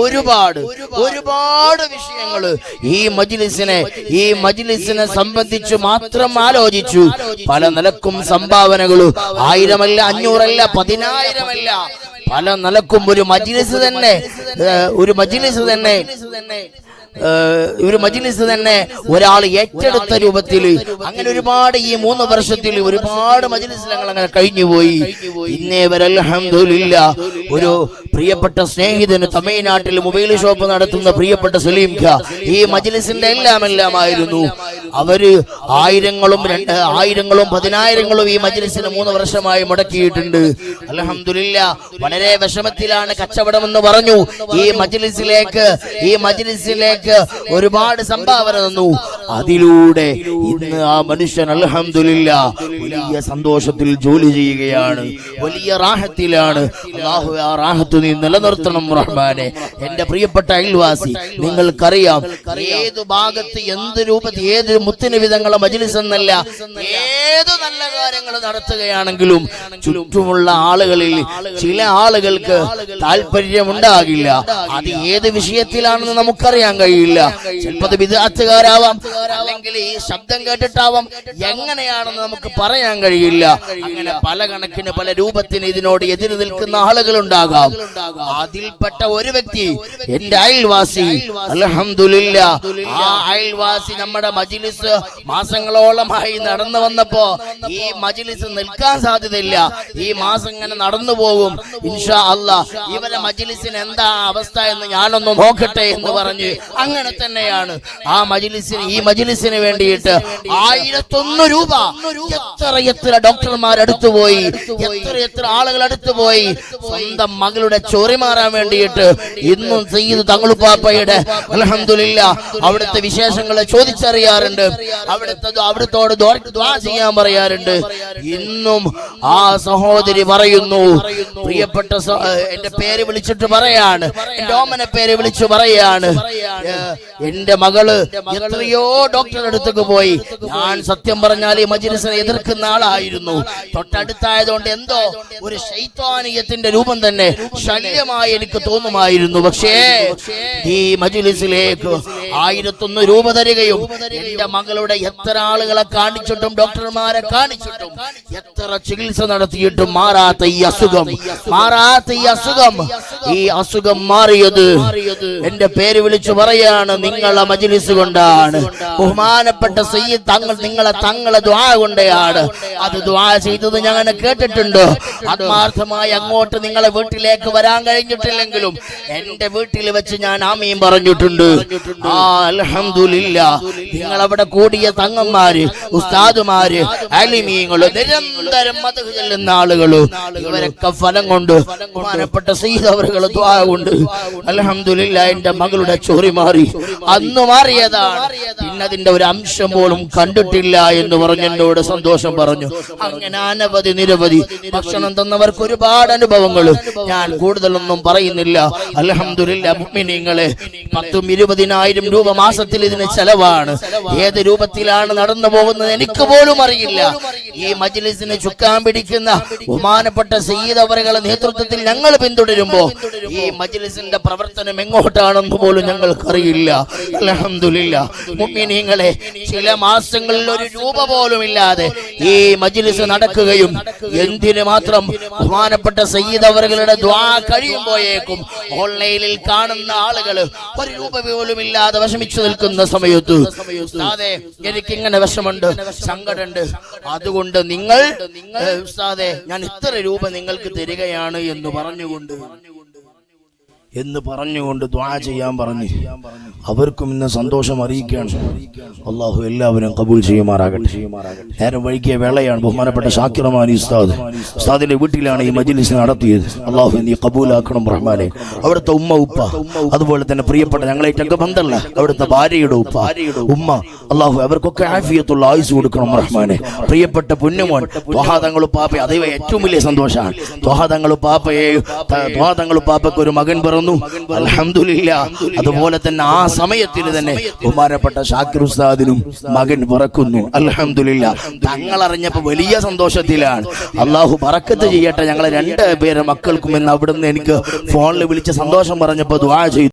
ഒരുപാട് വിഷയങ്ങൾ ഈ മജ്ലിസിനെ സംബന്ധിച്ച് മാത്രം ആലോചിച്ചു. പല നിലക്കും സംഭാവനകളും 1000 അല്ല, 500 അല്ല, 10,000 അല്ല, പല നിലക്കും ഒരു മജ്ലിസ് തന്നെ ഒരാൾ ഏറ്റെടുത്ത രൂപത്തിൽ അങ്ങനെ ഒരുപാട് ഈ 3 വർഷത്തിൽ ഒരുപാട് മജ്ലിസ് ഞങ്ങൾ അങ്ങനെ കഴിഞ്ഞുപോയി. ഇന്നേ വരെ അൽഹംദുലില്ലാ ഒരു പ്രിയപ്പെട്ട സ്നേഹിതന് തമിഴ്നാട്ടിൽ മൊബൈൽ ഷോപ്പ് നടത്തുന്ന പ്രിയപ്പെട്ട സലീം ഖാ ഈ മജ്ലിസിന്റെ എല്ലാമായിരുന്നു. അവര് 1000ങ്ങളും 10,000ങ്ങളും ഈ മജ്ലിസിന് 3 വർഷമായി മുടക്കിയിട്ടുണ്ട്. അൽഹംദുലില്ലാ വളരെ വിഷമത്തിലാണ് കച്ചവടം എന്ന് പറഞ്ഞു. ഈ മജ്ലിസിലേക്ക് ഒരുപാട് സംഭാവന തന്നു. അതിലൂടെ ഇന്ന് ആ മനുഷ്യൻ അൽഹംദുലില്ലാ വലിയ സന്തോഷത്തിൽ ജോലി ചെയ്യുകയാണ്, വലിയ റാഹത്തിലാണ്. അല്ലാഹു ആ റാഹത്ത് നീ നിലനിർത്തണം റഹ്മാനെ. എന്റെ പ്രിയപ്പെട്ട അയൽവാസി, നിങ്ങൾക്കറിയാം ഏത് ഭാഗത്ത് എന്ത് രൂപത്തിൽ ഏത് മുത്തുനിബിതങ്ങളെ മജ്ലിസ് എന്നല്ല ഏത് നല്ല കാര്യങ്ങൾ നടത്തുകയാണെങ്കിലും ചുറ്റുമുള്ള ആളുകളിൽ ചില ആളുകൾക്ക് താല്പര്യമുണ്ടാകില്ല. അത് ഏത് വിഷയത്തിലാണെന്ന് നമുക്കറിയാൻ കഴിയില്ല. ചിലപ്പോൾ ബിദ്അത്തുകാരാവാം, അല്ലെങ്കിൽ ഈ ശബ്ദം കേട്ടിട്ടാവാം, എങ്ങനെയാണെന്ന് നമുക്ക് പറയാൻ കഴിയില്ല. അങ്ങനെ പല കണക്കിന് പല രൂപത്തിന് ഇതിനോട് എതിര് നിൽക്കുന്ന ആളുകളുണ്ടാകാം. അതിൽപ്പെട്ട ഒരു വ്യക്തി എന്റെ അയൽവാസി, അൽഹംദുലില്ലാ ആ അയൽവാസി നമ്മുടെ മജ്ലിസ് മാസങ്ങളോളമായി നടന്നു വന്നപ്പോ ഈ മജ്ലിസ് നിൽക്കാൻ സാധ്യതയില്ല, ഈ മാസം ഇങ്ങനെ നടന്നു പോകും, ഇൻഷാ അല്ലാഹ് ഇവരെ മജ്ലിസിന് എന്താ അവസ്ഥ എന്ന് ഞാനൊന്ന് നോക്കട്ടെ എന്ന് പറഞ്ഞ് അങ്ങനെ തന്നെയാണ് ഈ മജ്ലിസിന് വേണ്ടിയിട്ട് 1001 രൂപ എത്ര ഡോക്ടർമാർ അടുത്തുപോയി, എത്ര ആളുകൾ അടുത്തുപോയി. സ്വന്തം മകളുടെ ചോറി മാറാൻ വേണ്ടിയിട്ട് ഇന്നും സയ്യിദ് തങ്ങളുപ്പാപ്പയുടെ അൽഹംദുലില്ലാ അവിടുത്തെ വിശേഷങ്ങളെ ചോദിച്ചറിയാറുണ്ട്, അവിടുത്തോട് ദുആ ചെയ്യാൻ പറയാറുണ്ട്. ഇന്നും ആ സഹോദരി പറയുന്നു, പ്രിയപ്പെട്ട എന്റെ പേര് വിളിച്ചിട്ട് പറയാണ്, എന്റെ ഓമനെ പേര് വിളിച്ചു പറയാണ്, എന്റെ മകള് എത്രയോ ഡോക്ടറുടെ അടുത്തേക്ക് പോയി. ഞാൻ സത്യം പറഞ്ഞാൽ ഈ മജ്ലിസിനെ എതിർക്കുന്ന ആളായിരുന്നു. തൊട്ടടുത്തായതുകൊണ്ട് എന്തോ ഒരു ശൈത്വാനിയത്തിന്റെ രൂപം തന്നെ ശല്യമായി എനിക്ക് തോന്നുമായിരുന്നു. പക്ഷേ ഈ മജ്ലിസിലേക്ക് 1001 രൂപ തരികയും എന്റെ മകളുടെ എത്ര ആളുകളെ കാണിച്ചിട്ടും ഡോക്ടർമാരെ കാണിച്ചിട്ടും എത്ര ചികിത്സ നടത്തിയിട്ടും മാറാത്ത ഈ അസുഖം മാറിയത് എന്റെ പേര് വിളിച്ചു പറയാണ്, നിങ്ങളെ മജ്ലിസ് കൊണ്ടാണ്. ബഹുമാനപ്പെട്ട സയ്യിദ് തങ്ങളെ ദുആ കൊണ്ടാണ്. അത് ദുആ ചെയ്തത് ഞാൻ കേട്ടിട്ടുണ്ട്. ആത്മാർത്ഥമായി അങ്ങോട്ട് നിങ്ങളെ വീട്ടിലേക്ക് വരാൻ കഴിഞ്ഞിട്ടില്ലെങ്കിലും എന്റെ വീട്ടിൽ വെച്ച് ഞാൻ ആമീൻ പറഞ്ഞിട്ടുണ്ട്. അൽഹംദുലില്ലാ നിങ്ങളവിടെ കൂടിയ തങ്ങന്മാര്, ഉസ്താദുമാര്, അലിമീങ്ങള്, നിരന്തരം മദ്ഹ് ചൊല്ലുന്ന ആളുകള്, ഇവരൊക്കെ ഫലം കൊണ്ട് ബഹുമാനപ്പെട്ട സയ്യിദ് അവരുടെ ദുആ കൊണ്ട് അൽഹംദുലില്ലാ എന്റെ മകളുടെ ചോറി മാറി. അന്ന് മാറിയതാണ്, പിന്നെ അതിന്റെ ഒരു അംശം പോലും കണ്ടിട്ടില്ല എന്ന് പറഞ്ഞ് എന്നോട് സന്തോഷം പറഞ്ഞു. അങ്ങനെ അനവധി നിരവധി ഭക്ഷണം തന്നവർക്ക് ഒരുപാട് അനുഭവങ്ങൾ ഞാൻ കൂടുതലൊന്നും പറയുന്നില്ല. അൽഹംദുലില്ലാ മുഅ്മിനീങ്ങളെ 10,000-20,000 രൂപ മാസത്തിൽ ഇതിന് ചെലവാണ്. ഏത് രൂപത്തിലാണ് നടന്നു പോകുന്നത് എനിക്ക് പോലും അറിയില്ല. ഈ മജ്ലിസിന് ചുക്കാൻ പിടിക്കുന്ന ബഹുമാനപ്പെട്ട സയ്യിദ് അവരുടെ നേതൃത്വത്തിൽ ഞങ്ങൾ പിന്തുടരുമ്പോ ഈ മജ്ലിസിന്റെ പ്രവർത്തനം എങ്ങോട്ടാണെന്ന് പോലും ഞങ്ങൾക്കറിയില്ല. അൽഹംദുലില്ലാ മുഅ്മിനീങ്ങളെ ചില മാസങ്ങളിൽ 1 രൂപ പോലും ഇല്ലാതെ ഈ മജ്ലിസ് നടക്കുകയും എന്തിനു മാത്രം ബഹുമാനപ്പെട്ട സയ്യിദ് അവരുടെ ദുആ കഴിയുമ്പോഴേക്കും ഓൺലൈനിൽ കാണുന്ന ആളുകൾ 1 രൂപ പോലും ഇല്ലാതെ വിഷമിച്ചു നിൽക്കുന്ന സമയത്ത് ഉസ്താദേ എനിക്കിങ്ങനെ വിഷമുണ്ട്, സങ്കടമുണ്ട്, അതുകൊണ്ട് നിങ്ങൾ ഉസ്താദേ ഞാൻ ഇത്ര രൂപ നിങ്ങൾക്ക് തരികയാണ് എന്ന് പറഞ്ഞുകൊണ്ട് ദുആ ചെയ്യാൻ പറഞ്ഞു. അവർക്കും ഇന്ന് സന്തോഷം അറിയിക്കുകയാണ്. അല്ലാഹു എല്ലാവരും കബൂൽ ചെയ്യുമാറാകട്ടെ. നേരം വൈകിയ വേളയാണ്. ബഹുമാനപ്പെട്ട ഷാക്കിർ റഹ്മാനി ഉസ്താദിന്റെ വീട്ടിലാണ് ഈ മജ്ലിസ് നടത്തിയത്. അല്ലാഹു നീ കബൂലാക്കണം റഹ്മാനെ. അവിടുത്തെ ഉമ്മ ഉപ്പ, അതുപോലെ തന്നെ പ്രിയപ്പെട്ട ഞങ്ങളേറ്റൊക്കെ ബന്ധമല്ല അവിടുത്തെ ഭാര്യയുടെ ഉമ്മ, അല്ലാഹു അവർക്കൊക്കെ ആഫിയത്തുള്ള ആയുസ് കൊടുക്കണം റഹ്മാനെ. പ്രിയപ്പെട്ട പൊന്നുമോൻ ത്വഹാ തങ്ങൾ പാപ്പ, അതേ ഏറ്റവും വലിയ സന്തോഷമാണ്. ത്വഹാ തങ്ങൾ പാപ്പയ്ക്ക് ഒരു മകൻ പിറന്നു. അൽഹംദുലില്ലാ അതുപോലെ തന്നെ ആ സമയത്തിൽ തന്നെ ബഹുമാനപ്പെട്ട ഷാക്കിർ ഉസ്താദിനും മകൻ പിറക്കുന്നു. അൽഹംദുലില്ലാ തങ്ങൾ അറിഞ്ഞപ്പോൾ വലിയ സന്തോഷത്തിലാണ്. അല്ലാഹു ബറക്കത്ത് ചെയ്യട്ടെ ഞങ്ങളെ 2 പേരെ മക്കൾക്കും എന്ന് അവിടുന്ന് എനിക്ക് ഫോണിൽ വിളിച്ച് സന്തോഷം പറഞ്ഞപ്പോൾ ദുആ ചെയ്തു.